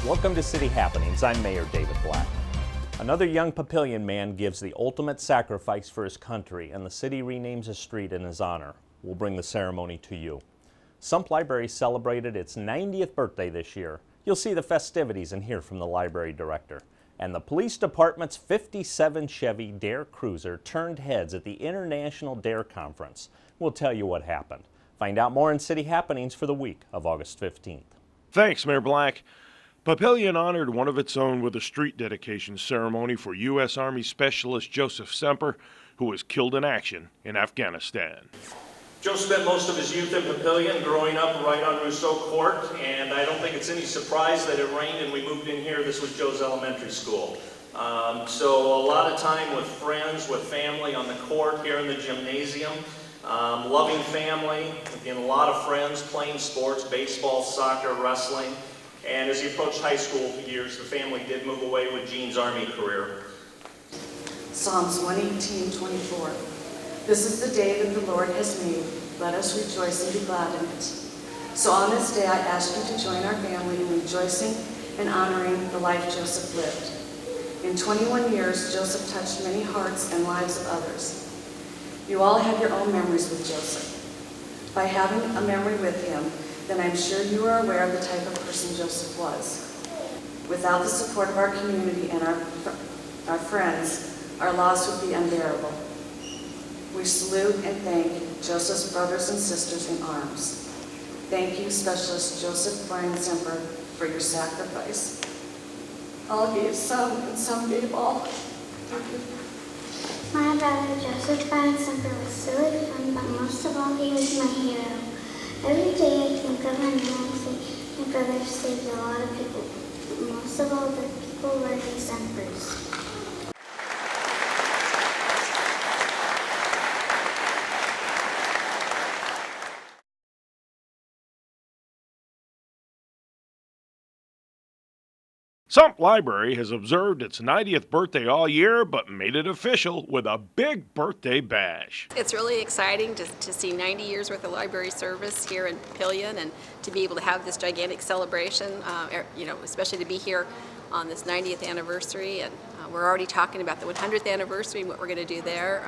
Welcome to City Happenings. I'm Mayor David Black. Another young Papillion man gives the ultimate sacrifice for his country, and the city renames a street in his honor. We'll bring the ceremony to you. Sump Library celebrated its 90th birthday this year. You'll see the festivities and hear from the library director. And the police department's 57 Chevy D.A.R.E cruiser turned heads at the International D.A.R.E conference. We'll tell you what happened. Find out more in City Happenings for the week of August 15th. Thanks, Mayor Black. Papillion honored one of its own with a street dedication ceremony for U.S. Army Specialist Joseph Cemper, who was killed in action in Afghanistan. Joe spent most of his youth in Papillion, growing up right on Rousseau Court, and I don't think it's any surprise that it rained and we moved in here. This was Joe's elementary school. So a lot of time with friends, with family on the court here in the gymnasium. Loving family, again, a lot of friends playing sports, baseball, soccer, wrestling. And as he approached high school years, the family did move away with Gene's Army career. Psalms 118:24. This is the day that the Lord has made. Let us rejoice and be glad in it. So on this day, I ask you to join our family in rejoicing and honoring the life Joseph lived. In 21 years, Joseph touched many hearts and lives of others. You all have your own memories with Joseph. By having a memory with him, then I'm sure you are aware of the type of person Joseph was. Without the support of our community and our friends, our loss would be unbearable. We salute and thank Joseph's brothers and sisters in arms. Thank you, Specialist Joseph Brian Cemper, for your sacrifice. All gave some and some gave all. Thank you. My brother Joseph Brian Cemper was silly fun, but most of all he was my hero. Every day I think of him and I say my brother saved a lot of people. Most of all the people were the Cempers. Sump Library has observed its 90th birthday all year, but made it official with a big birthday bash. It's really exciting to see 90 years worth of library service here in Papillion and to be able to have this gigantic celebration, especially to be here on this 90th anniversary. And we're already talking about the 100th anniversary and what we're going to do there.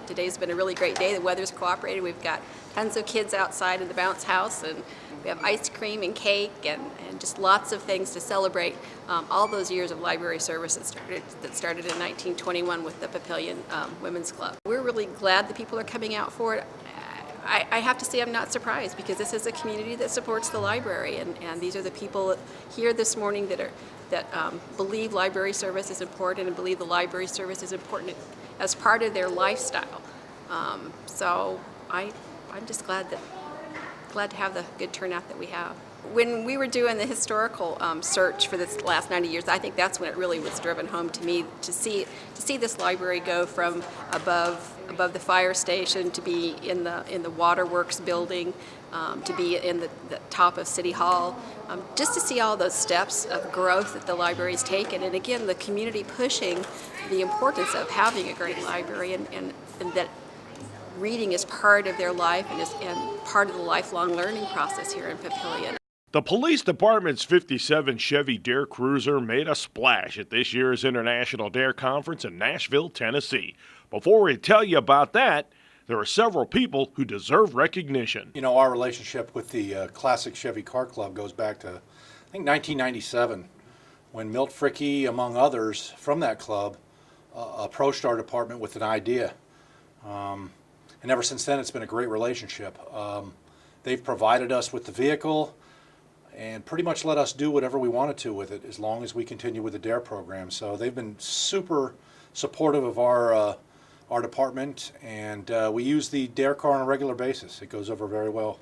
Today's been a really great day. The weather's cooperated. We've got tons of kids outside in the bounce house, and we have ice cream and cake and just lots of things to celebrate all those years of library service that started in 1921 with the Papillion Women's Club. We're really glad that people are coming out for it. I have to say I'm not surprised, because this is a community that supports the library, and these are the people here this morning that believe library service is important and believe the library service is important as part of their lifestyle. So I'm just glad to have the good turnout that we have. When we were doing the historical search for this last 90 years, I think that's when it really was driven home to me to see this library go from above the fire station to be in the waterworks building, to be in the top of City Hall, just to see all those steps of growth that the library's taken, and again the community pushing the importance of having a great library, and that reading is part of their life and part of the lifelong learning process here in Papillion. The police department's 57 Chevy D.A.R.E cruiser made a splash at this year's International D.A.R.E conference in Nashville, Tennessee. Before we tell you about that, there are several people who deserve recognition. You know, our relationship with the classic Chevy Car Club goes back to, I think, 1997, when Milt Fricke, among others from that club, approached our department with an idea. And ever since then, it's been a great relationship. They've provided us with the vehicle and pretty much let us do whatever we wanted to with it, as long as we continue with the D.A.R.E program. So they've been super supportive of our department, and we use the D.A.R.E car on a regular basis. It goes over very well.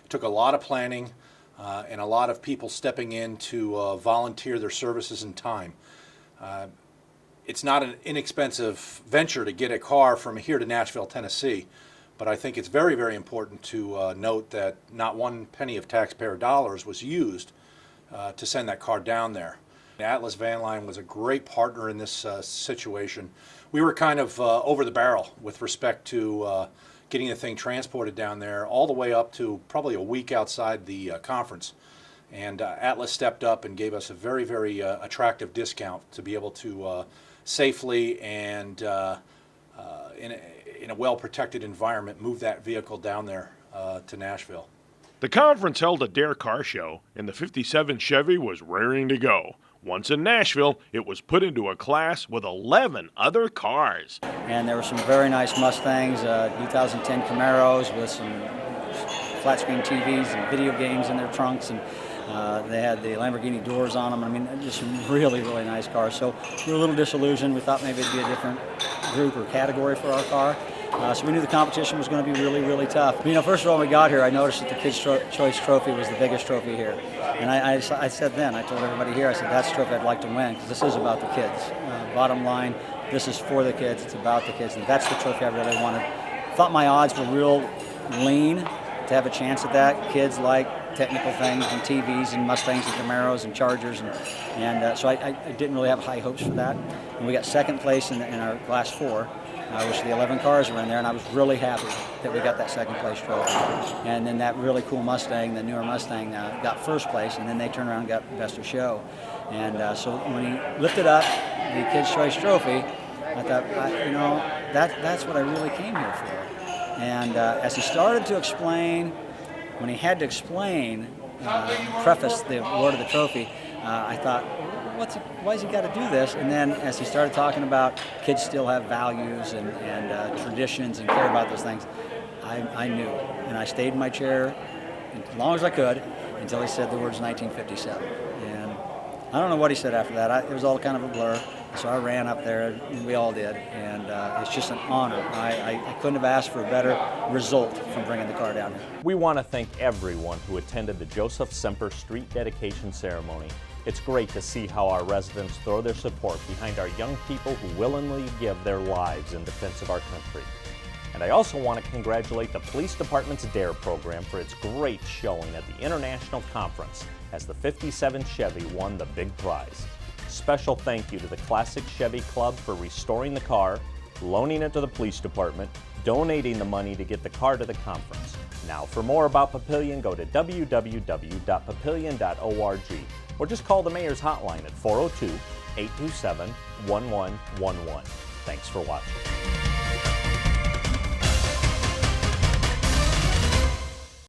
It took a lot of planning and a lot of people stepping in to volunteer their services and time. It's not an inexpensive venture to get a car from here to Nashville, Tennessee, but I think it's very, very important to note that not one penny of taxpayer dollars was used to send that car down there. Atlas Van Line was a great partner in this situation. We were kind of over the barrel with respect to getting the thing transported down there, all the way up to probably a week outside the conference. And Atlas stepped up and gave us a very, very attractive discount to be able to safely and in a well-protected environment move that vehicle down there to Nashville. The conference held a D.A.R.E. Car Show, and the 57 Chevy was raring to go. Once in Nashville, it was put into a class with 11 other cars. And there were some very nice Mustangs, 2010 Camaros with some flat-screen TVs and video games in their trunks, and they had the Lamborghini doors on them. I mean, just some really, really nice cars. So we were a little disillusioned. We thought maybe it'd be a different group or category for our car. So we knew the competition was going to be really, really tough. You know, first of all, when we got here, I noticed that the Kids' Choice Trophy was the biggest trophy here. And I said then, I told everybody here, I said, that's the trophy I'd like to win, because this is about the kids. Bottom line, this is for the kids, it's about the kids, and that's the trophy I really wanted. Thought my odds were real lean to have a chance at that. Kids like technical things and TVs and Mustangs and Camaros and Chargers, and so I didn't really have high hopes for that. And we got second place in our Class 4. Which the 11 cars were in there, and I was really happy that we got that second place trophy. And then that really cool Mustang, the newer Mustang, got first place, and then they turned around and got best of show. And so when he lifted up the Kids' Choice Trophy, I thought, you know, that's what I really came here for. And as he started to explain, when he had to explain, preface the award of the trophy, I thought, why's he got to do this? And then as he started talking about kids still have values and traditions and care about those things, I knew. And I stayed in my chair as long as I could until he said the words 1957. And I don't know what he said after that. It was all kind of a blur. So I ran up there, and we all did. And it's just an honor. I couldn't have asked for a better result from bringing the car down here. We want to thank everyone who attended the Joseph Cemper Street Dedication Ceremony. It's great to see how our residents throw their support behind our young people who willingly give their lives in defense of our country. And I also want to congratulate the Police Department's D.A.R.E. program for its great showing at the International Conference as the 57 Chevy won the big prize. Special thank you to the Classic Chevy Club for restoring the car, loaning it to the Police Department, donating the money to get the car to the conference. Now for more about Papillion, go to www.papillion.org. or just call the Mayor's hotline at 402-827-1111. Thanks for watching.